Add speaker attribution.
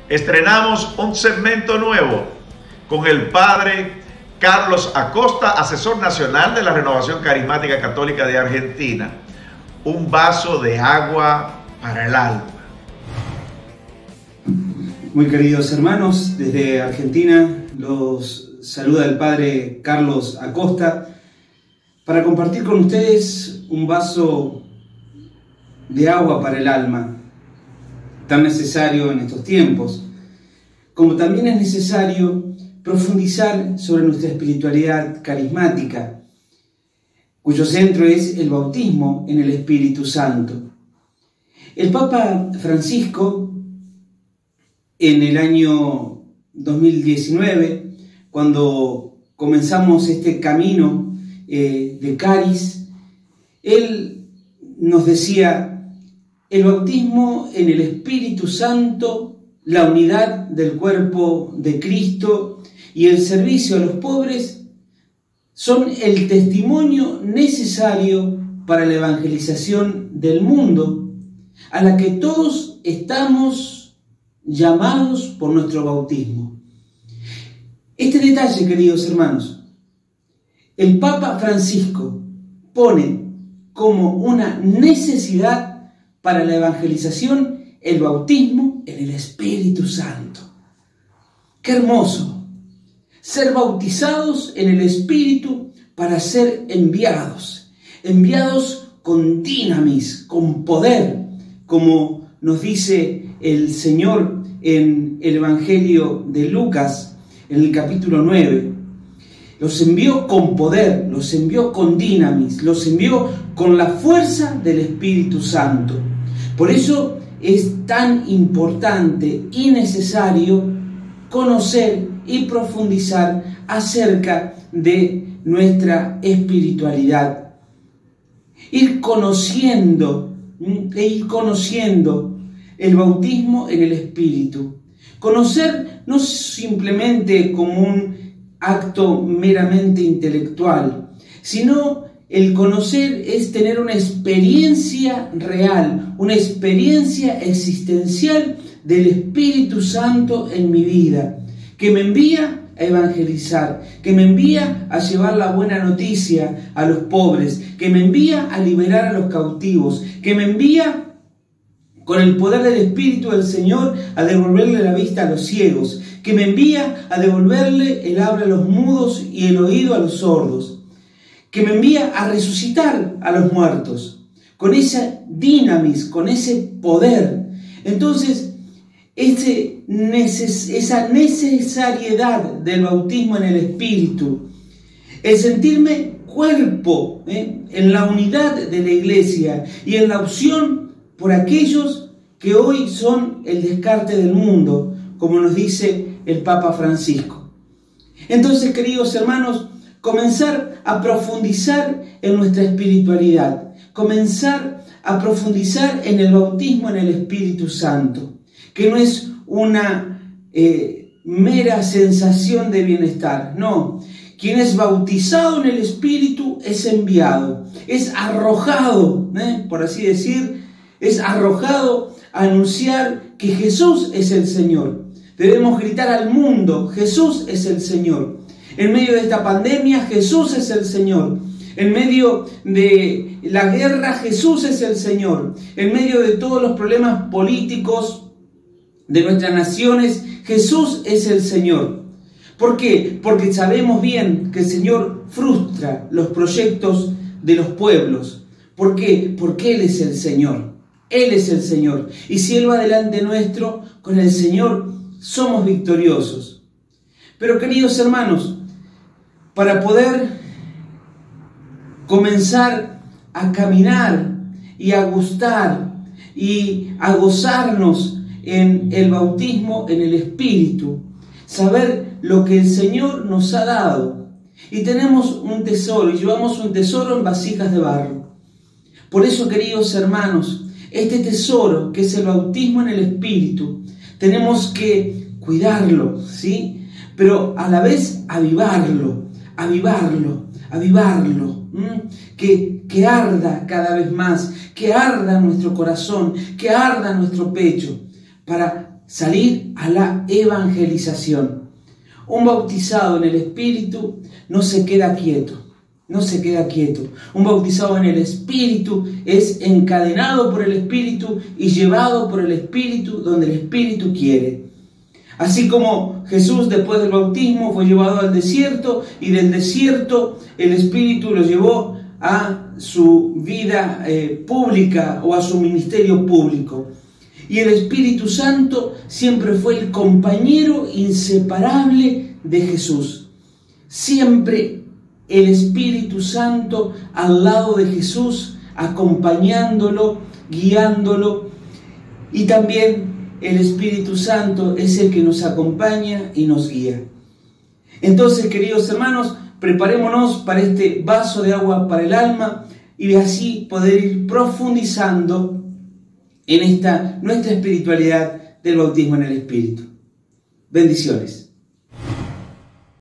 Speaker 1: Estrenamos un segmento nuevo con el padre Carlos Acosta, asesor nacional de la Renovación Carismática Católica de Argentina. Un vaso de agua para el alma.
Speaker 2: Muy queridos hermanos, desde Argentina los saluda el padre Carlos Acosta para compartir con ustedes un vaso de agua para el alma, tan necesario en estos tiempos, como también es necesario profundizar sobre nuestra espiritualidad carismática, cuyo centro es el bautismo en el Espíritu Santo. El Papa Francisco, en el año 2019, cuando comenzamos este camino de Caris, él nos decía: el bautismo en el Espíritu Santo, la unidad del cuerpo de Cristo y el servicio a los pobres son el testimonio necesario para la evangelización del mundo, a la que todos estamos llamados por nuestro bautismo. Este detalle, queridos hermanos, el Papa Francisco pone como una necesidad para la evangelización el bautismo en el Espíritu Santo. ¡Qué hermoso! Ser bautizados en el Espíritu para ser enviados con dinamis, con poder, como nos dice el Señor en el Evangelio de Lucas, en el capítulo 9. Los envió con poder, los envió con dinamis, los envió con la fuerza del Espíritu Santo. Por eso es tan importante y necesario conocer y profundizar acerca de nuestra espiritualidad. Ir conociendo el bautismo en el Espíritu. Conocer no simplemente como un acto meramente intelectual, sino el conocer es tener una experiencia real, una experiencia existencial del Espíritu Santo en mi vida, que me envía a evangelizar, que me envía a llevar la buena noticia a los pobres, que me envía a liberar a los cautivos, que me envía con el poder del Espíritu del Señor a devolverle la vista a los ciegos, que me envía a devolverle el habla a los mudos y el oído a los sordos, que me envía a resucitar a los muertos, con esa dinamis, con ese poder. Entonces, esa necesariedad del bautismo en el Espíritu, el sentirme cuerpo en la unidad de la Iglesia y en la opción por aquellos que hoy son el descarte del mundo, como nos dice el Papa Francisco. Entonces, queridos hermanos, comenzar a profundizar en nuestra espiritualidad, comenzar a profundizar en el bautismo en el Espíritu Santo, que no es una mera sensación de bienestar, no. Quien es bautizado en el Espíritu es enviado, es arrojado, por así decir, es arrojado a anunciar que Jesús es el Señor. Debemos gritar al mundo: Jesús es el Señor. En medio de esta pandemia, Jesús es el Señor. En medio de la guerra, Jesús es el Señor. En medio de todos los problemas políticos de nuestras naciones, Jesús es el Señor. ¿Por qué? Porque sabemos bien que el Señor frustra los proyectos de los pueblos. ¿Por qué? Porque Él es el Señor. Él es el Señor. Y si Él va delante nuestro, con el Señor somos victoriosos. Pero, queridos hermanos, para poder comenzar a caminar y a gustar y a gozarnos en el bautismo en el Espíritu, saber lo que el Señor nos ha dado. Y tenemos un tesoro, y llevamos un tesoro en vasijas de barro. Por eso, queridos hermanos, este tesoro que es el bautismo en el Espíritu, tenemos que cuidarlo, ¿sí? Pero a la vez avivarlo, que arda cada vez más, que arda nuestro corazón, que arda nuestro pecho, para salir a la evangelización. Un bautizado en el Espíritu no se queda quieto. No se queda quieto. Un bautizado en el Espíritu es encadenado por el Espíritu y llevado por el Espíritu donde el Espíritu quiere. Así como Jesús después del bautismo fue llevado al desierto y del desierto el Espíritu lo llevó a su vida pública o a su ministerio público. Y el Espíritu Santo siempre fue el compañero inseparable de Jesús. Siempre el Espíritu Santo al lado de Jesús, acompañándolo, guiándolo. Y también el Espíritu Santo es el que nos acompaña y nos guía. Entonces, queridos hermanos, preparémonos para este vaso de agua para el alma y así poder ir profundizando en nuestra espiritualidad del bautismo en el Espíritu. Bendiciones.